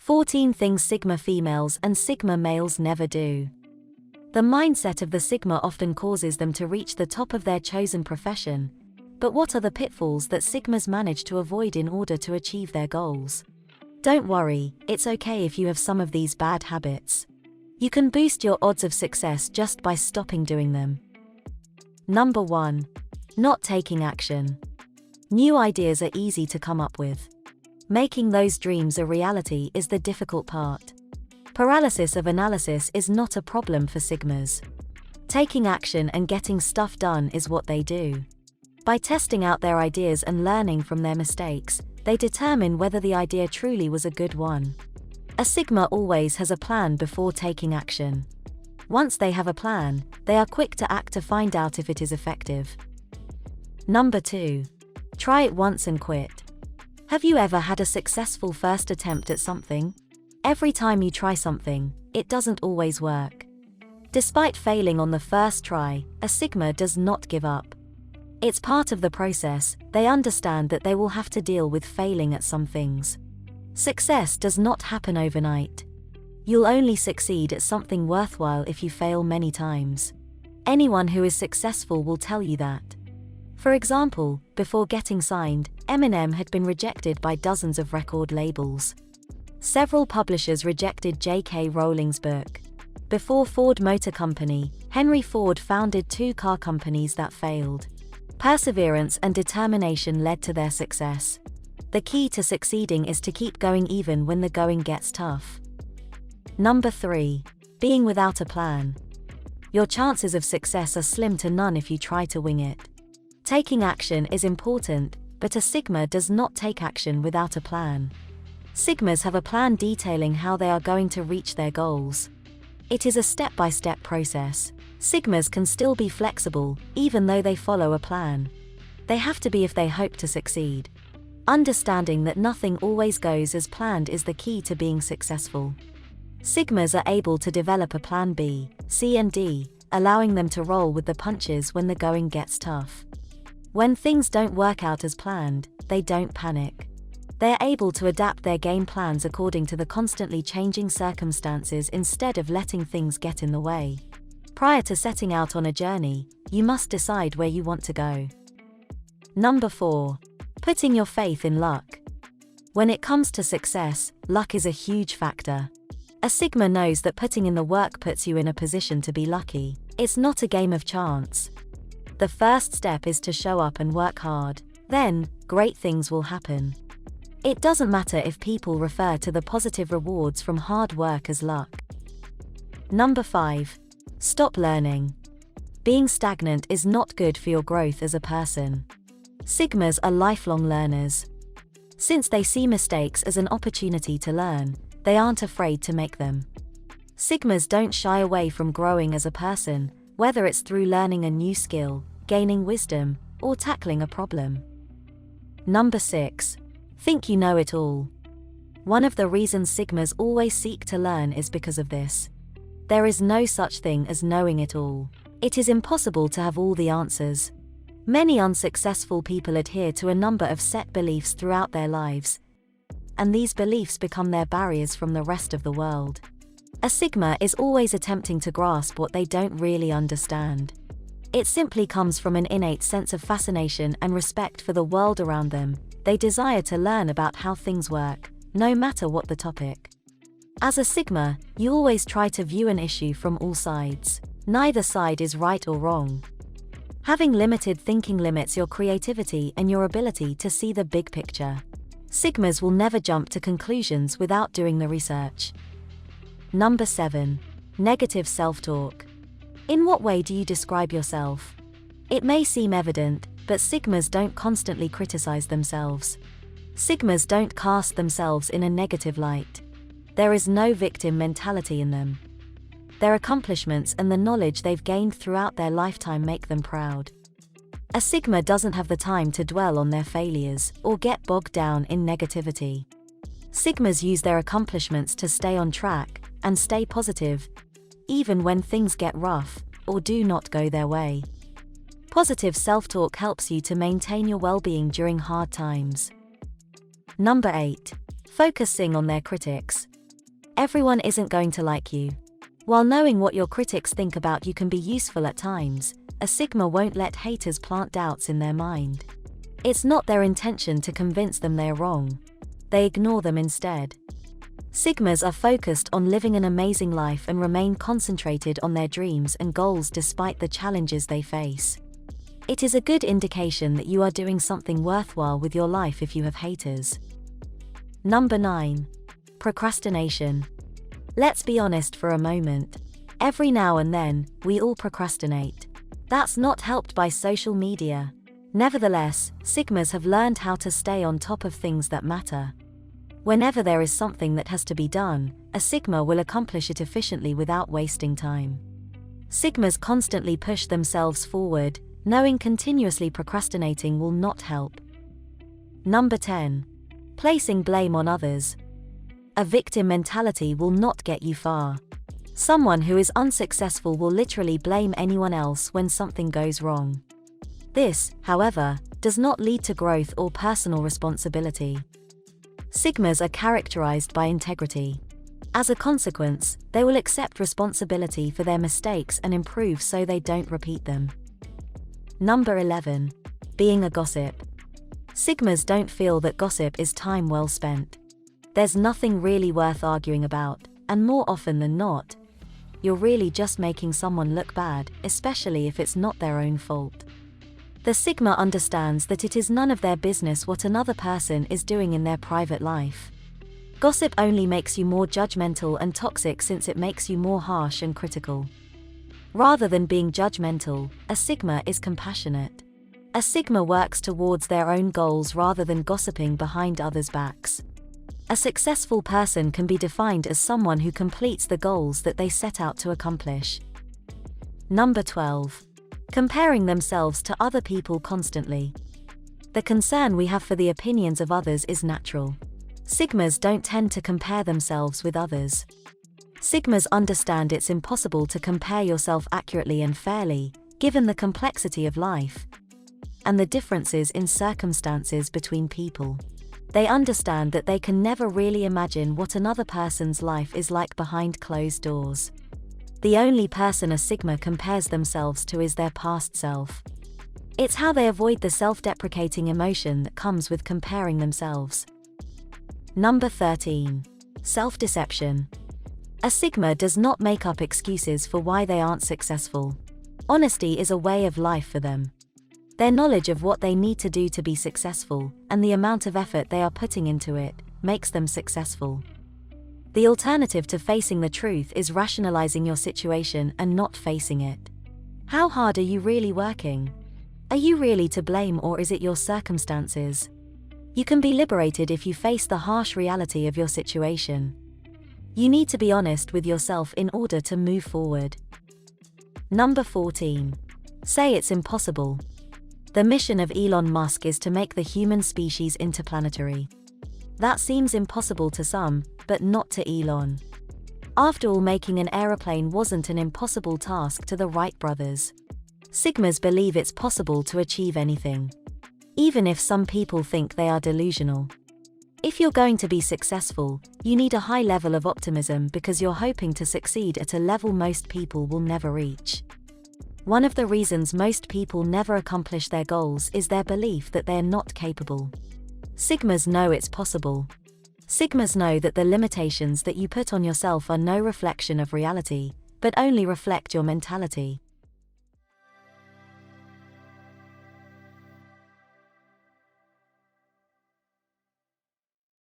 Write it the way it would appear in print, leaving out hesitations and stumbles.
14 things Sigma females and Sigma males never do. The mindset of the Sigma often causes them to reach the top of their chosen profession. But what are the pitfalls that Sigmas manage to avoid in order to achieve their goals? Don't worry, it's okay if you have some of these bad habits. You can boost your odds of success just by stopping doing them. Number 1. Not taking action. New ideas are easy to come up with. Making those dreams a reality is the difficult part. Paralysis of analysis is not a problem for Sigmas. Taking action and getting stuff done is what they do. By testing out their ideas and learning from their mistakes, they determine whether the idea truly was a good one. A Sigma always has a plan before taking action. Once they have a plan, they are quick to act to find out if it is effective. Number 2. Try it once and quit. Have you ever had a successful first attempt at something? Every time you try something, it doesn't always work. Despite failing on the first try, a Sigma does not give up. It's part of the process. They understand that they will have to deal with failing at some things. Success does not happen overnight. You'll only succeed at something worthwhile if you fail many times. Anyone who is successful will tell you that. For example, before getting signed, Eminem had been rejected by dozens of record labels. Several publishers rejected J.K. Rowling's book. Before Ford Motor Company, Henry Ford founded 2 car companies that failed. Perseverance and determination led to their success. The key to succeeding is to keep going even when the going gets tough. Number 3. Being without a plan. Your chances of success are slim to none if you try to wing it. Taking action is important, but a Sigma does not take action without a plan. Sigmas have a plan detailing how they are going to reach their goals. It is a step-by-step process. Sigmas can still be flexible, even though they follow a plan. They have to be if they hope to succeed. Understanding that nothing always goes as planned is the key to being successful. Sigmas are able to develop a plan B, C and D, allowing them to roll with the punches when the going gets tough. When things don't work out as planned, they don't panic. They are able to adapt their game plans according to the constantly changing circumstances instead of letting things get in the way. Prior to setting out on a journey, you must decide where you want to go. Number 4. Putting your faith in luck. When it comes to success, luck is a huge factor. A Sigma knows that putting in the work puts you in a position to be lucky. It's not a game of chance. The first step is to show up and work hard. Then, great things will happen. It doesn't matter if people refer to the positive rewards from hard work as luck. Number 5. Stop learning. Being stagnant is not good for your growth as a person. Sigmas are lifelong learners. Since they see mistakes as an opportunity to learn, they aren't afraid to make them. Sigmas don't shy away from growing as a person, whether it's through learning a new skill, gaining wisdom, or tackling a problem. Number 6. Think you know it all. One of the reasons Sigmas always seek to learn is because of this. There is no such thing as knowing it all. It is impossible to have all the answers. Many unsuccessful people adhere to a number of set beliefs throughout their lives, and these beliefs become their barriers from the rest of the world. A Sigma is always attempting to grasp what they don't really understand. It simply comes from an innate sense of fascination and respect for the world around them. They desire to learn about how things work, no matter what the topic. As a Sigma, you always try to view an issue from all sides. Neither side is right or wrong. Having limited thinking limits your creativity and your ability to see the big picture. Sigmas will never jump to conclusions without doing the research. Number 7. Negative self-talk. In what way do you describe yourself? It may seem evident, but Sigmas don't constantly criticize themselves. Sigmas don't cast themselves in a negative light. There is no victim mentality in them. Their accomplishments and the knowledge they've gained throughout their lifetime make them proud. A Sigma doesn't have the time to dwell on their failures or get bogged down in negativity. Sigmas use their accomplishments to stay on track and stay positive, even when things get rough or do not go their way. Positive self-talk helps you to maintain your well-being during hard times. Number 8. Focusing on their critics. Everyone isn't going to like you. While knowing what your critics think about you can be useful at times, a Sigma won't let haters plant doubts in their mind. It's not their intention to convince them they're wrong. They ignore them instead. Sigmas are focused on living an amazing life and remain concentrated on their dreams and goals despite the challenges they face. It is a good indication that you are doing something worthwhile with your life if you have haters. Number 9. Procrastination. Let's be honest for a moment. Every now and then, we all procrastinate. That's not helped by social media. Nevertheless, Sigmas have learned how to stay on top of things that matter. Whenever there is something that has to be done, a Sigma will accomplish it efficiently without wasting time. Sigmas constantly push themselves forward, knowing continuously procrastinating will not help. Number 10. Placing blame on others. A victim mentality will not get you far. Someone who is unsuccessful will literally blame anyone else when something goes wrong. This, however, does not lead to growth or personal responsibility. Sigmas are characterized by integrity. As a consequence, they will accept responsibility for their mistakes and improve so they don't repeat them. Number 11. Being a gossip. Sigmas don't feel that gossip is time well spent. There's nothing really worth arguing about, and more often than not, you're really just making someone look bad, especially if it's not their own fault. The Sigma understands that it is none of their business what another person is doing in their private life. Gossip only makes you more judgmental and toxic since it makes you more harsh and critical. Rather than being judgmental, a Sigma is compassionate. A Sigma works towards their own goals rather than gossiping behind others' backs. A successful person can be defined as someone who completes the goals that they set out to accomplish. Number 12. Comparing themselves to other people constantly. The concern we have for the opinions of others is natural. Sigmas don't tend to compare themselves with others. Sigmas understand it's impossible to compare yourself accurately and fairly, given the complexity of life and the differences in circumstances between people. They understand that they can never really imagine what another person's life is like behind closed doors. The only person a Sigma compares themselves to is their past self. It's how they avoid the self-deprecating emotion that comes with comparing themselves. Number 13. Self-deception. A Sigma does not make up excuses for why they aren't successful. Honesty is a way of life for them. Their knowledge of what they need to do to be successful, and the amount of effort they are putting into it, makes them successful. The alternative to facing the truth is rationalizing your situation and not facing it. How hard are you really working? Are you really to blame, or is it your circumstances? You can be liberated if you face the harsh reality of your situation. You need to be honest with yourself in order to move forward. Number 14. Say it's impossible. The mission of Elon Musk is to make the human species interplanetary. That seems impossible to some, but not to Elon. After all, making an aeroplane wasn't an impossible task to the Wright brothers. Sigmas believe it's possible to achieve anything, even if some people think they are delusional. If you're going to be successful, you need a high level of optimism because you're hoping to succeed at a level most people will never reach. One of the reasons most people never accomplish their goals is their belief that they're not capable. Sigmas know it's possible. Sigmas know that the limitations that you put on yourself are no reflection of reality, but only reflect your mentality.